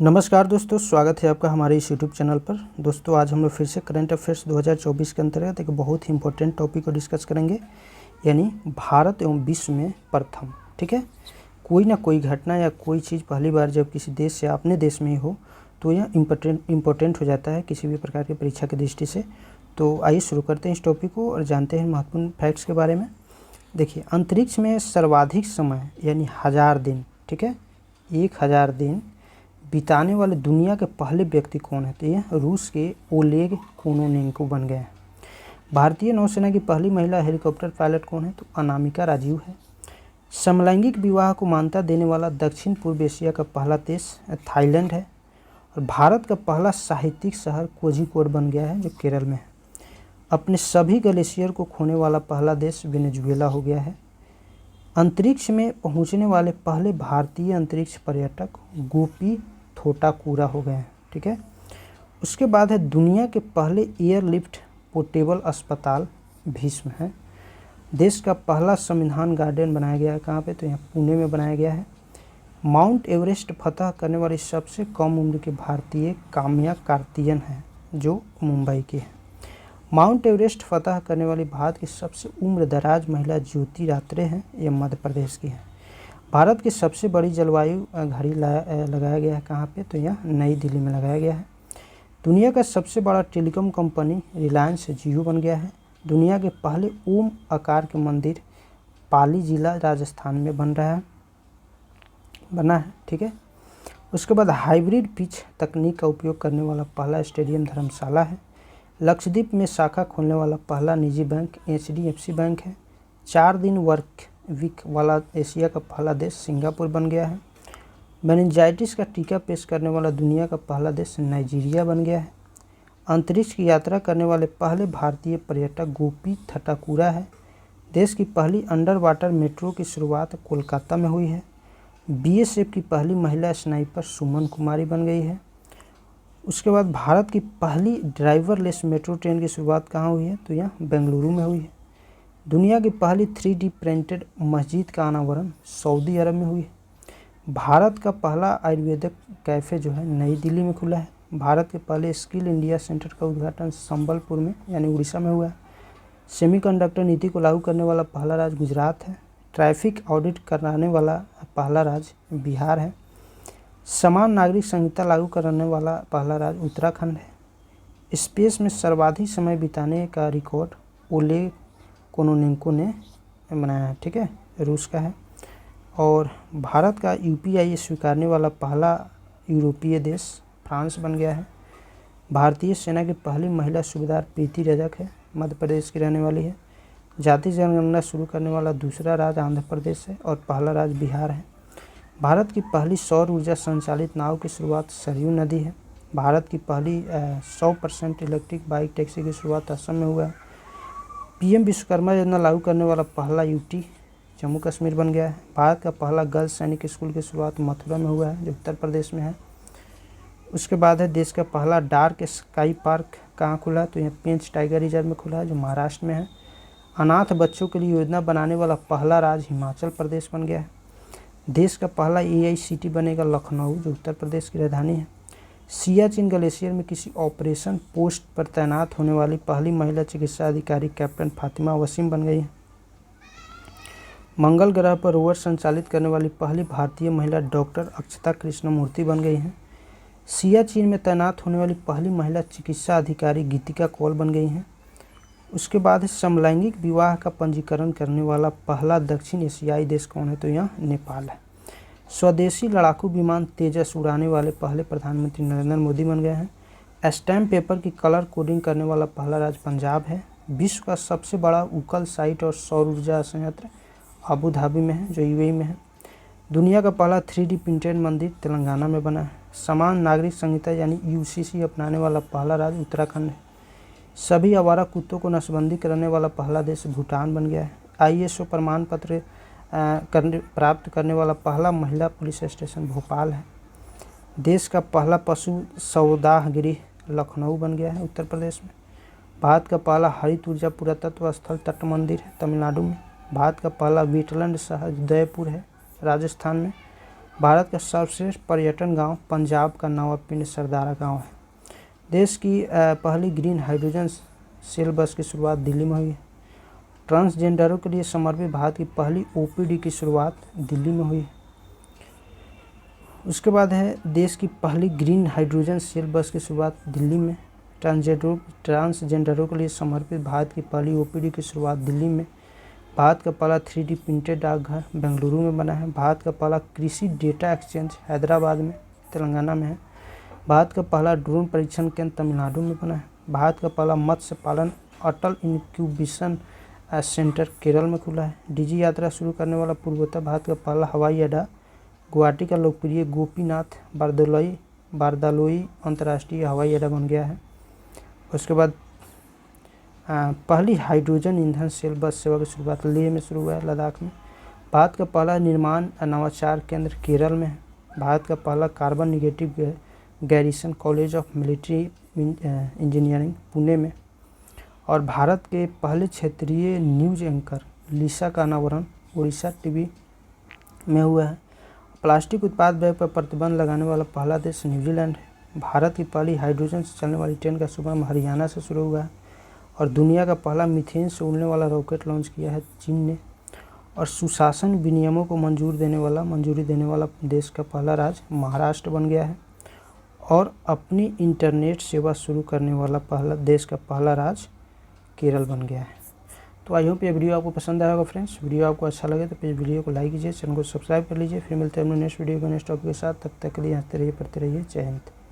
नमस्कार दोस्तों, स्वागत है आपका हमारे इस यूट्यूब चैनल पर। दोस्तों आज हम लोग फिर से करंट अफेयर्स 2024 के अंतर्गत एक बहुत ही इंपॉर्टेंट टॉपिक को डिस्कस करेंगे, यानी भारत एवं विश्व में प्रथम। ठीक है, कोई ना कोई घटना या कोई चीज़ पहली बार जब किसी देश से अपने देश में ही हो तो यह इम्पोर्टेंट हो जाता है किसी भी प्रकार की परीक्षा की दृष्टि से। तो आइए शुरू करते हैं इस टॉपिक को और जानते हैं महत्वपूर्ण फैक्ट्स के बारे में। देखिए, अंतरिक्ष में सर्वाधिक समय यानी 1000 दिन, ठीक है, 1000 दिन बिताने वाले दुनिया के पहले व्यक्ति कौन है? तो ये रूस के ओलेग कोनोनेंको बन गए हैं। भारतीय नौसेना की पहली महिला हेलीकॉप्टर पायलट कौन है? तो अनामिका राजीव है। समलैंगिक विवाह को मान्यता देने वाला दक्षिण पूर्व एशिया का पहला देश थाईलैंड है। और भारत का पहला साहित्यिक शहर कोझिकोड बन गया है, जो केरल में है। अपने सभी ग्लेशियर को खोने वाला पहला देश वेनेजुएला हो गया है। अंतरिक्ष में पहुंचने वाले पहले भारतीय अंतरिक्ष पर्यटक गोपी थोटाकुरा हो गए हैं। ठीक है, उसके बाद है दुनिया के पहले एयरलिफ्ट पोर्टेबल अस्पताल भीष्म है। देश का पहला संविधान गार्डन बनाया गया है कहाँ पे? तो यहाँ पुणे में बनाया गया है। माउंट एवरेस्ट फतह करने वाली सबसे कम उम्र की भारतीय काम्या कार्तियन है, जो मुंबई की है। माउंट एवरेस्ट फतह करने वाली भारत की सबसे उम्र दराज महिला ज्योति रात्रे हैं, ये मध्य प्रदेश की है। भारत की सबसे बड़ी जलवायु घड़ी लगाया गया है कहाँ पे? तो यह नई दिल्ली में लगाया गया है। दुनिया का सबसे बड़ा टेलीकॉम कंपनी रिलायंस जियो बन गया है। दुनिया के पहले ओम आकार के मंदिर पाली जिला राजस्थान में बना है। ठीक है, उसके बाद हाइब्रिड पिच तकनीक का उपयोग करने वाला पहला स्टेडियम धर्मशाला है। लक्षद्वीप में शाखा खोलने वाला पहला निजी बैंक HDFC बैंक है। 4 दिन वर्क वीक वाला एशिया का पहला देश सिंगापुर बन गया है। मेनिंजाइटिस का टीका पेश करने वाला दुनिया का पहला देश नाइजीरिया बन गया है। अंतरिक्ष की यात्रा करने वाले पहले भारतीय पर्यटक गोपी थटाकुरा है। देश की पहली अंडर वाटर मेट्रो की शुरुआत कोलकाता में हुई है। BSF की पहली महिला स्नाइपर सुमन कुमारी बन गई है। उसके बाद भारत की पहली ड्राइवरलेस मेट्रो ट्रेन की शुरुआत कहाँ हुई है? तो यहाँ बेंगलुरु में हुई है। दुनिया की पहली 3D प्रिंटेड मस्जिद का अनावरण सऊदी अरब में हुई है। भारत का पहला आयुर्वेदिक कैफ़े जो है नई दिल्ली में खुला है। भारत के पहले स्किल इंडिया सेंटर का उद्घाटन संबलपुर में यानी उड़ीसा में हुआ है। सेमीकंडक्टर नीति को लागू करने वाला पहला राज्य गुजरात है। ट्रैफिक ऑडिट कराने वाला पहला राज्य बिहार है। समान नागरिक संहिता लागू कराने वाला पहला राज्य उत्तराखंड है। स्पेस में सर्वाधिक समय बिताने का रिकॉर्ड ओलेग कोनोनेंको ने बनाया है। ठीक है, रूस का है। और भारत का UPI स्वीकारने वाला पहला यूरोपीय देश फ्रांस बन गया है। भारतीय सेना की पहली महिला सूबेदार प्रीति रजक है, मध्य प्रदेश की रहने वाली है। जाति जनगणना शुरू करने वाला दूसरा राज्य आंध्र प्रदेश है और पहला राज्य बिहार है। भारत की पहली सौर ऊर्जा संचालित नाव की शुरुआत सरयू नदी है। भारत की पहली 100% इलेक्ट्रिक बाइक टैक्सी की शुरुआत असम में हुआ है। PM विश्वकर्मा योजना लागू करने वाला पहला UT जम्मू कश्मीर बन गया है। भारत का पहला गर्ल्स सैनिक स्कूल की शुरुआत मथुरा में हुआ है, जो उत्तर प्रदेश में है। उसके बाद है देश का पहला डार्क स्काई पार्क कहाँ खुला है? तो यह पेंच टाइगर रिजर्व में खुला है, जो महाराष्ट्र में है। अनाथ बच्चों के लिए योजना बनाने वाला पहला राज्य हिमाचल प्रदेश बन गया है। देश का पहला AICT बनेगा लखनऊ, जो उत्तर प्रदेश की राजधानी है। सियाचिन ग्लेशियर में किसी ऑपरेशन पोस्ट पर तैनात होने वाली पहली महिला चिकित्सा अधिकारी कैप्टन फातिमा वसीम बन गई है। मंगल ग्रह पर रोवर संचालित करने वाली पहली भारतीय महिला डॉक्टर अक्षता कृष्णमूर्ति बन गई हैं। सियाचिन में तैनात होने वाली पहली महिला चिकित्सा अधिकारी गीतिका कौल बन गई हैं। उसके बाद समलैंगिक विवाह का पंजीकरण करने वाला पहला दक्षिण एशियाई देश कौन है? तो यह नेपाल है। स्वदेशी लड़ाकू विमान तेजस उड़ाने वाले पहले प्रधानमंत्री नरेंद्र मोदी बन गए हैं। स्टैम्प पेपर की कलर कोडिंग करने वाला पहला राज्य पंजाब है। विश्व का सबसे बड़ा उकल साइट और सौर ऊर्जा संयंत्र अबू धाबी में है, जो UAE में है। दुनिया का पहला 3D प्रिंटेड मंदिर तेलंगाना में बना है। समान नागरिक संहिता यानी UCC अपनाने वाला पहला राज्य उत्तराखंड है। सभी आवारा कुत्तों को नसबंदी करने वाला पहला देश भूटान बन गया है। ISO प्रमाण पत्र प्राप्त करने वाला पहला महिला पुलिस स्टेशन भोपाल है। देश का पहला पशु सौदागृह लखनऊ बन गया है, उत्तर प्रदेश में। भारत का पहला हरित ऊर्जा पुरातत्व स्थल तट मंदिर है, तमिलनाडु में। भारत का पहला वेटलैंड शहर जयपुर है, राजस्थान में। भारत का सर्वश्रेष्ठ पर्यटन गांव पंजाब का नवाबपिंड सरदारा गांव है। देश की पहली ग्रीन हाइड्रोजन सेल बस की शुरुआत दिल्ली में हुई है। ट्रांसजेंडरों के लिए समर्पित भारत की पहली ओपीडी की शुरुआत दिल्ली में हुई है। उसके बाद है देश की पहली ग्रीन हाइड्रोजन सेल बस की शुरुआत दिल्ली में। ट्रांसजेंडरों के लिए समर्पित भारत की पहली ओपीडी की शुरुआत दिल्ली में। भारत का पहला 3D प्रिंटेड डाकघर बेंगलुरु में बना है। भारत का पहला कृषि डेटा एक्सचेंज हैदराबाद में तेलंगाना में है। भारत का पहला ड्रोन परीक्षण केंद्र तमिलनाडु में बना है। भारत का पहला मत्स्य पालन अटल इंक्यूबेशन सेंटर केरल में खुला है। डीजी यात्रा शुरू करने वाला पूर्वोत्तर भारत का पहला हवाई अड्डा गुवाहाटी का लोकप्रिय गोपीनाथ बारदालोई अंतर्राष्ट्रीय हवाई अड्डा बन गया है। उसके बाद पहली हाइड्रोजन ईंधन सेल बस सेवा की शुरुआत लेह में शुरू हुआ है, लद्दाख में। भारत का पहला निर्माण नवाचार केंद्र केरल में है। भारत का पहला carbon negative garrison college of military engineering Pune में। और भारत के पहले क्षेत्रीय न्यूज एंकर लिसा का अनावरण उड़ीसा टीवी में हुआ है। प्लास्टिक उत्पाद बैग पर प्रतिबंध लगाने वाला पहला देश न्यूजीलैंड है। भारत की पहली हाइड्रोजन से चलने वाली ट्रेन का शुभारंभ हरियाणा से शुरू हुआ है। और दुनिया का पहला मीथेन से उड़ने वाला रॉकेट लॉन्च किया है चीन ने। और सुशासन विनियमों को मंजूरी देने वाला देश का पहला राज्य महाराष्ट्र बन गया है। और अपनी इंटरनेट सेवा शुरू करने वाला देश का पहला राज्य केरल बन गया है। तो आई होप ये वीडियो आपको पसंद आया होगा फ्रेंड्स। वीडियो आपको अच्छा लगे तो प्लीज़ वीडियो को लाइक कीजिए, चैनल को सब्सक्राइब कर लीजिए। फिर मिलते हैं अपने नेक्स्ट वीडियो को नेक्स्ट टॉपिक के साथ। तब तक के लिए हंसते रहिए, पढ़ते रहिए। जय हिंद।